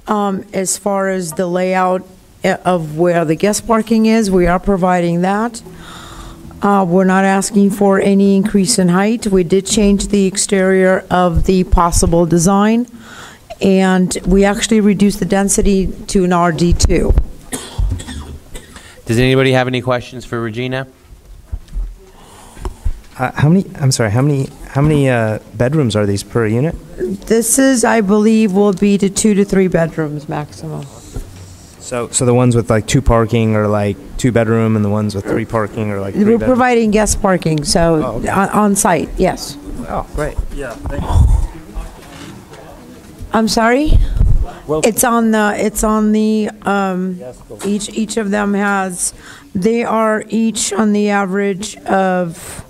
As far as the layout of where the guest parking is, we are providing that. We're not asking for any increase in height. We did change the exterior of the possible design, and we actually reduced the density to an RD2. Does anybody have any questions for Regina? How many bedrooms are these per unit? This is, I believe, will be to 2 to 3 bedrooms maximum. So the ones with like 2 parking are like 2 bedroom, and the ones with 3 parking are like 3 We're bedroom? providing guest parking, so Oh, okay. on site, yes. Oh, great. Yeah, thank you. I'm sorry? Well- It's on the, each of them has, they are each on the average of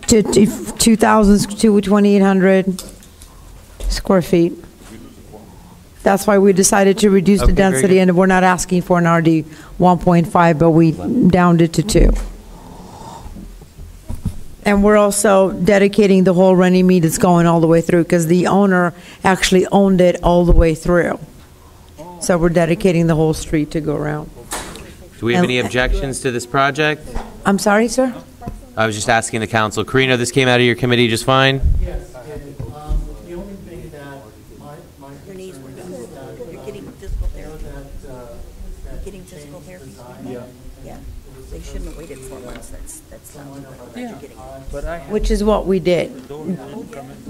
2,000 to 2,800 square feet. That's why we decided to reduce the Okay, very density, good. and we're not asking for an RD 1.5, but we downed it to 2. And we're also dedicating the whole Runnymede that's going all the way through, because the owner actually owned it all the way through. So we're dedicating the whole street to go around. Do we have any objections to this project? I'm sorry, sir? I was just asking the council. Carino, this came out of your committee just fine? Yes, the only thing that Your knees were done. You're getting physical therapy. You're getting physical therapy. Yeah. Yeah. They shouldn't have waited 4 months. That's not what you're getting. Which is what we did.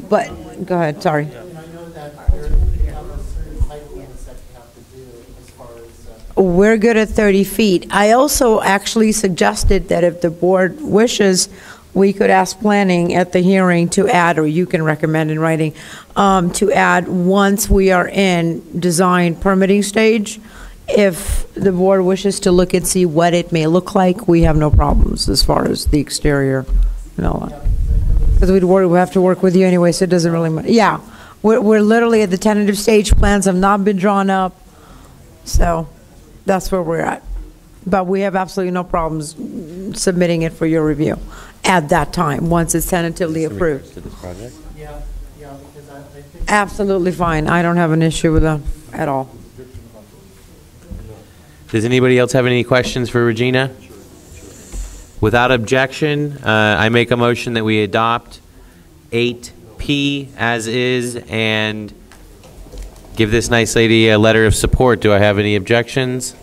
But, go ahead, sorry. And I know that you have a certain height limits that you have to do as far as. We're good at 30 feet. I also actually suggested that if the board wishes, we could ask planning at the hearing to add, or you can recommend in writing, to add once we are in design permitting stage. If the board wishes to look and see what it may look like, we have no problems as far as the exterior and all that. Because we have to work with you anyway, so it doesn't really matter. Yeah, we're literally at the tentative stage. Plans have not been drawn up, so that's where we're at. But we have absolutely no problems submitting it for your review at that time, once it's tentatively approved. To this project? Yeah, because I think. Absolutely fine. I don't have an issue with that at all. Does anybody else have any questions for Regina? Without objection, I make a motion that we adopt 8P as is and give this nice lady a letter of support. Do I have any objections?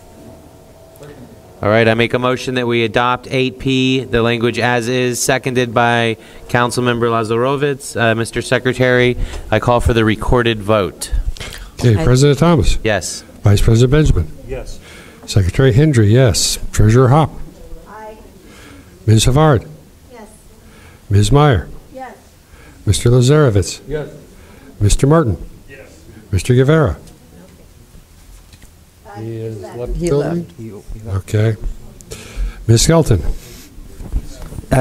All right, I make a motion that we adopt 8P, the language as is, seconded by Councilmember Lazarovitz. Mr. Secretary, I call for the recorded vote. Okay, President Thomas. Yes. Vice President Benjamin. Yes. Secretary Hendry, yes. Treasurer Hop. Aye. Ms. Havard. Yes. Ms. Meyer. Yes. Mr. Lazarovitz. Yes. Mr. Martin. Yes. Mr. Guevara. He is left the building? Okay. Ms. Skelton.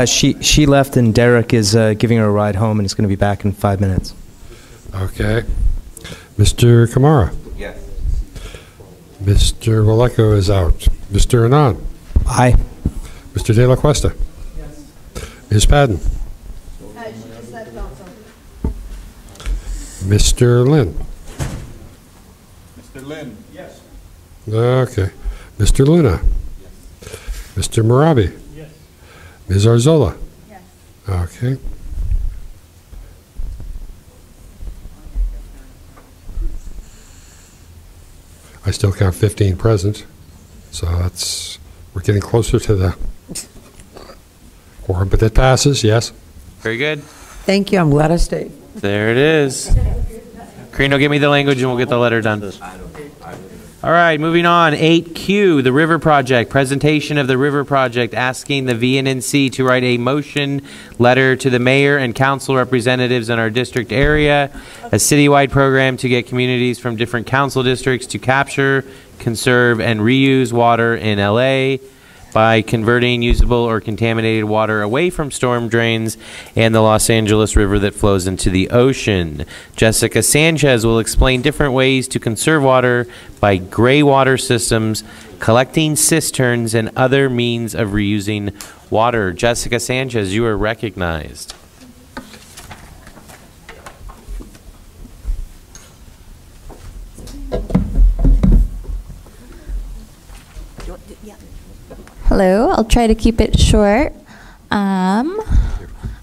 She left, and Derek is giving her a ride home, and he's going to be back in 5 minutes. Okay. Mr. Kamara. Yes. Mr. Waleko is out. Mr. Anand. Aye. Mr. De La Cuesta. Yes. Ms. Padden. She just left also. Mr. Lynn. Mr. Lynn? Yes. Okay. Mr. Luna. Mr. Marabi. Yes. Ms. Arzola. Yes. Okay. I still count 15 present, so we're getting closer to the quorum, but that passes, yes. Very good. Thank you. I'm glad I stayed. There it is. Carino, give me the language and we'll get the letter done. All right, moving on. 8Q, the River Project. Presentation of the River Project, asking the VNNC to write a motion letter to the mayor and council representatives in our district area, a citywide program to get communities from different council districts to capture, conserve, and reuse water in LA by converting usable or contaminated water away from storm drains and the Los Angeles River that flows into the ocean. Jessica Sanchez will explain different ways to conserve water by gray water systems, collecting cisterns, and other means of reusing water. Jessica Sanchez, you are recognized. Hello, I'll try to keep it short. My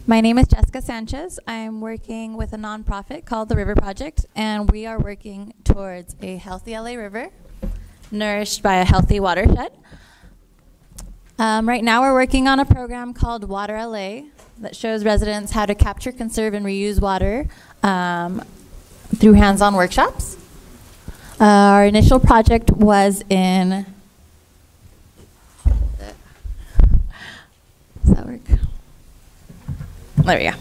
name is Jessica Sanchez. I'm working with a nonprofit called the River Project, and we are working towards a healthy LA river, nourished by a healthy watershed. Right now we're working on a program called Water LA that shows residents how to capture, conserve, and reuse water through hands-on workshops. Our initial project was in Does that work? There we go.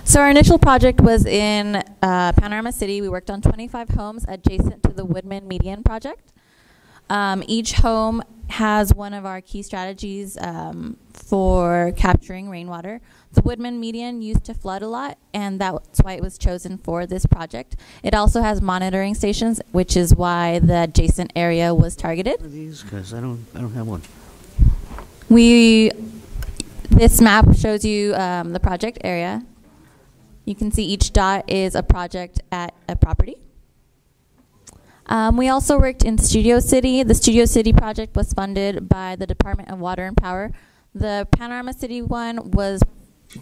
So our initial project was in Panorama City. We worked on 25 homes adjacent to the Woodman Median project. Each home has one of our key strategies for capturing rainwater. The Woodman Median used to flood a lot, and that's why it was chosen for this project. It also has monitoring stations, which is why the adjacent area was targeted. These guys, I don't have one. This map shows you the project area. You can see each dot is a project at a property. We also worked in Studio City. The Studio City project was funded by the Department of Water and Power. The Panorama City one was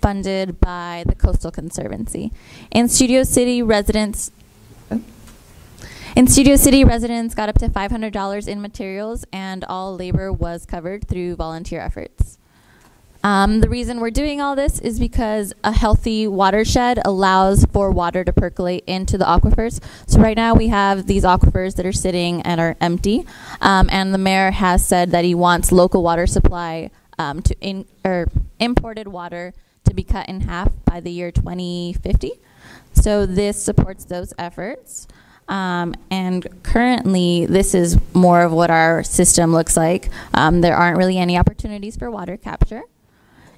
funded by the Coastal Conservancy. In Studio City, residents got up to $500 in materials, and all labor was covered through volunteer efforts. The reason we're doing all this is because a healthy watershed allows for water to percolate into the aquifers. So right now we have these aquifers that are sitting and are empty, and the mayor has said that he wants local water supply imported water to be cut in half by the year 2050. So this supports those efforts. And currently, this is more of what our system looks like. There aren't really any opportunities for water capture.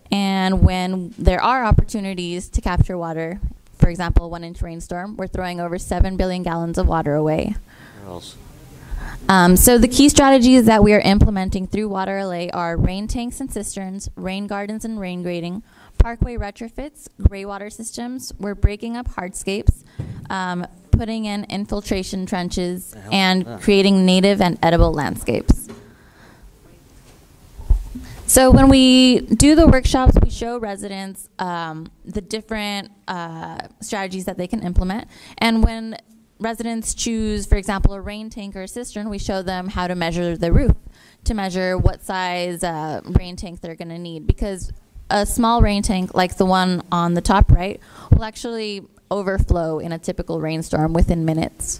And when there are opportunities to capture water, for example, a 1-inch rainstorm, we're throwing over 7 billion gallons of water away. So the key strategies that we are implementing through Water LA are rain tanks and cisterns, rain gardens and rain grading, parkway retrofits, gray water systems. We're breaking up hardscapes, putting in infiltration trenches, and creating native and edible landscapes. So when we do the workshops, we show residents the different strategies that they can implement. And when residents choose, for example, a rain tank or a cistern, we show them how to measure the roof, to measure what size rain tank they're going to need. Because a small rain tank, like the one on the top right, will actually overflow in a typical rainstorm within minutes.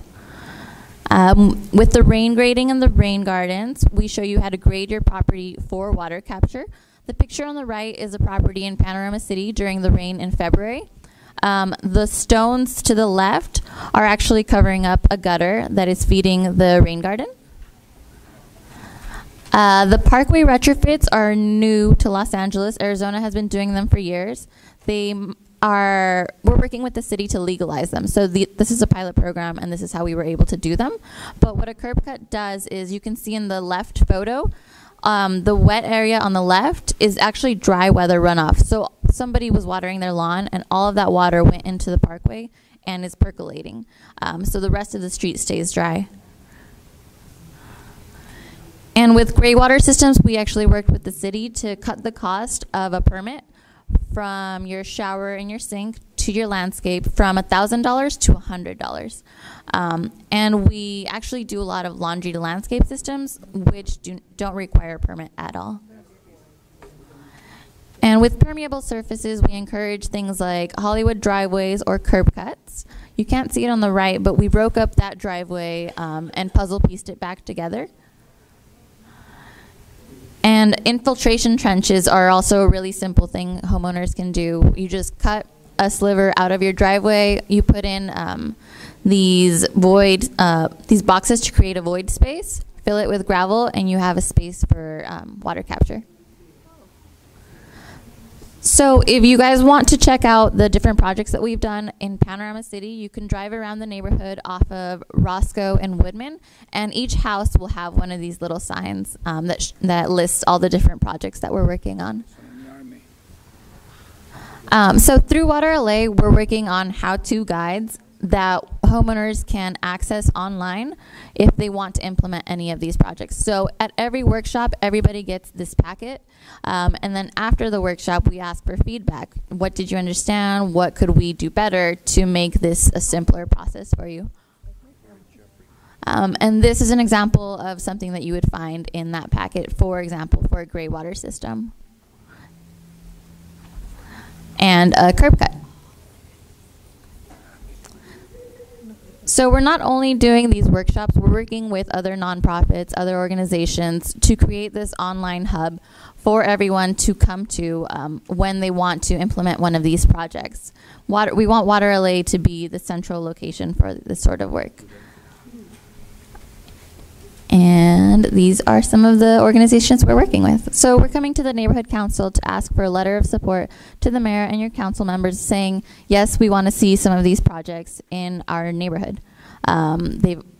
With the rain grading and the rain gardens, we show you how to grade your property for water capture. The picture on the right is a property in Panorama City during the rain in February. The stones to the left are actually covering up a gutter that is feeding the rain garden. The parkway retrofits are new to Los Angeles. Arizona has been doing them for years. We're working with the city to legalize them. So this is a pilot program, and this is how we were able to do them. But what a curb cut does is, you can see in the left photo, the wet area on the left is actually dry weather runoff. So somebody was watering their lawn, and all of that water went into the parkway and is percolating. So the rest of the street stays dry. And with gray water systems, we actually worked with the city to cut the cost of a permit from your shower and your sink to your landscape from $1,000 to $100. And we actually do a lot of laundry to landscape systems, which don't require a permit at all. And with permeable surfaces, we encourage things like Hollywood driveways or curb cuts. You can't see it on the right, but we broke up that driveway and puzzle pieced it back together. And infiltration trenches are also a really simple thing homeowners can do. You just cut a sliver out of your driveway. You put in these boxes to create a void space, fill it with gravel, and you have a space for water capture. So if you guys want to check out the different projects that we've done in Panorama City, you can drive around the neighborhood off of Roscoe and Woodman, and each house will have one of these little signs that lists all the different projects that we're working on. So through Water LA, we're working on how-to guides that homeowners can access online if they want to implement any of these projects. So at every workshop, everybody gets this packet. And then after the workshop, we ask for feedback. What did you understand? What could we do better to make this a simpler process for you? And this is an example of something that you would find in that packet, for example, for a gray water system and a curb cut. So we're not only doing these workshops, we're working with other nonprofits, other organizations to create this online hub for everyone to come to when they want to implement one of these projects. We want Water LA to be the central location for this sort of work. And these are some of the organizations we're working with. So we're coming to the neighborhood council to ask for a letter of support to the mayor and your council members saying, yes, we want to see some of these projects in our neighborhood.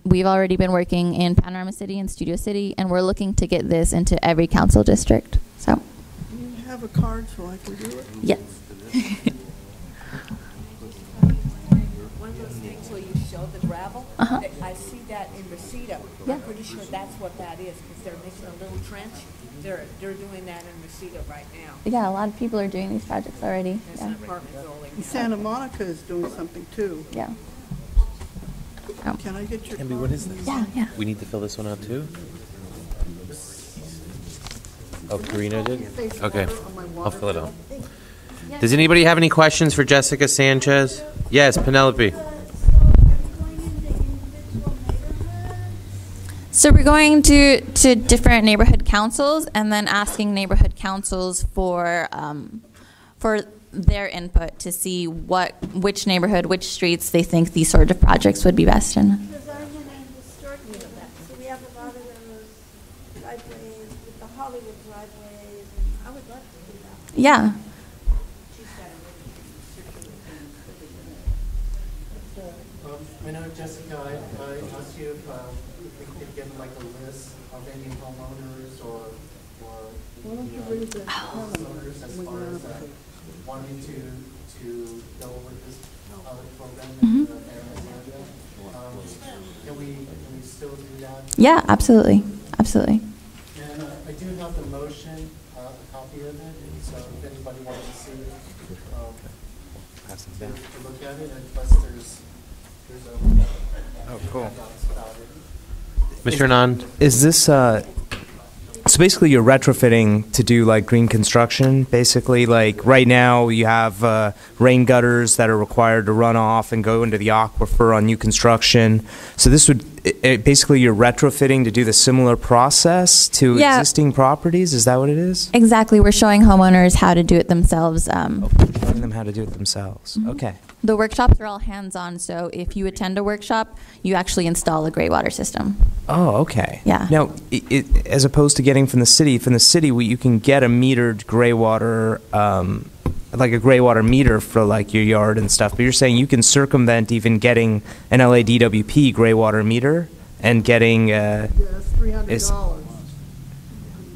We've already been working in Panorama City and Studio City, and we're looking to get this into every council district. So, you have a card so I can do it? yes. One of those things where you show the gravel, I see that in Reseda. Yeah. I'm pretty sure that's what that is, because they're making a little trench. They're doing that in Reseda right now. Yeah, a lot of people are doing these projects already. There's Yeah. an apartment building. And Santa Monica is doing something too. Yeah. Can I get your Amby, card? what is this? Yeah, yeah. We need to fill this one out too? Oh, Karina did? Okay, I'll fill it out. Does anybody have any questions for Jessica Sanchez? Yes, Penelope. So we're going to different neighborhood councils and then asking neighborhood councils for their input to see which neighborhood, which streets they think these sort of projects would be best in. Because I'm in a historic neighborhood, so we have a lot of those driveways with the Hollywood driveways, and I would love to do that. Yeah. I know, Jessica, I asked you if we could get like a list of any homeowners or homeowners as far as wanting to go with this program in the area. Can we still do that? Yeah, absolutely, absolutely. And I do have the motion, a copy of it, and so if anybody wants to see it, to look at it, and plus there's Oh, cool. Mr. Anand? Is this, so basically you're retrofitting to do like green construction, basically? Like right now you have rain gutters that are required to run off and go into the aquifer on new construction. So this would, basically you're retrofitting to do the similar process to existing properties? Is that what it is? Exactly. We're showing homeowners how to do it themselves. Showing them how to do it themselves. Okay. The workshops are all hands-on, so if you attend a workshop, you actually install a gray water system. Oh, okay. Yeah. Now, as opposed to getting from the city, you can get a metered gray water, like a gray water meter for like your yard and stuff. But you're saying you can circumvent even getting an LADWP gray water meter and getting. Yes, $300.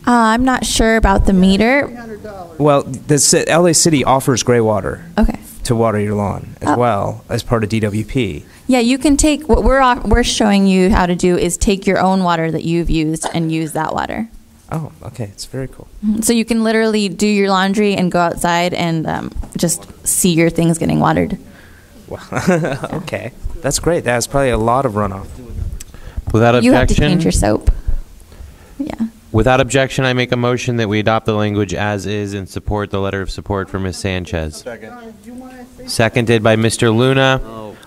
I'm not sure about the meter. $300. Well, the LA City offers gray water. Okay. To water your lawn as well as part of DWP. Yeah, you can take what we're showing you how to do is take your own water that you've used and use that water. Oh, okay, it's very cool. So you can literally do your laundry and go outside and just see your things getting watered. Wow. Okay, that's great. That's probably a lot of runoff. Without objection. You have to change your soap. Yeah. Without objection, I make a motion that we adopt the language as is and support the letter of support for Ms. Sanchez. Second. Seconded by Mr. Luna.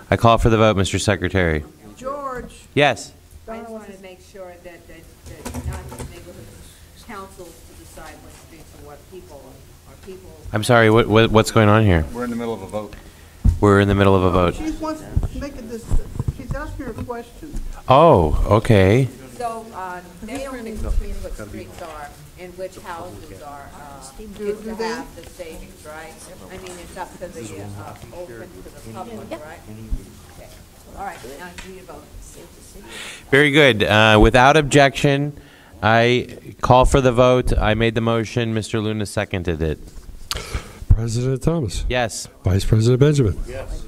I call for the vote, Mr. Secretary. George. Yes. I just want to make sure that not the neighborhood councils to decide what streets and what people are people. I'm sorry, what's going on here? We're in the middle of a vote. We're in the middle of a vote. She wants to make she's asking her a question. Oh, okay. So they don't explain what streets are and which houses are fit to have the savings, right? I mean, it's up to the open to the public, right? Okay. All right, now you need to vote. Very good. Without objection, I call for the vote. I made the motion. Mr. Luna seconded it. President Thomas. Yes. Vice President Benjamin. Yes.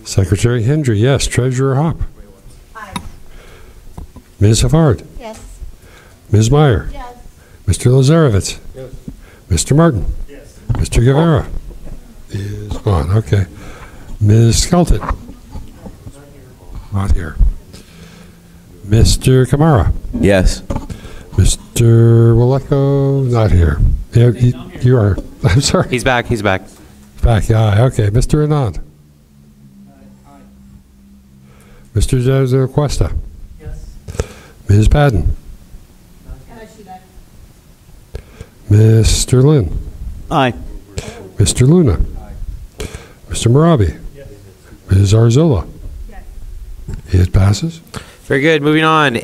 Secretary Hendry, yes. Treasurer Hop. Aye. Ms. Havard. Yes. Ms. Meyer. Yes. Mr. Lazarevitz. Yes. Mr. Martin. Yes. Mr. Guevara is on. Okay. Ms. Skelton. Not here. Mr. Kamara. Yes. Mr. Willeko, not here. Yeah, you are. I'm sorry. He's back. He's back. Back, yeah. Okay. Mr. Anand. Mr. De Cuesta. Yes. Ms. Padden. Mr. Lynn. Aye. Mr. Luna. Mr. Marabi. Ms. Arzola. It passes. Very good. Moving on. 8.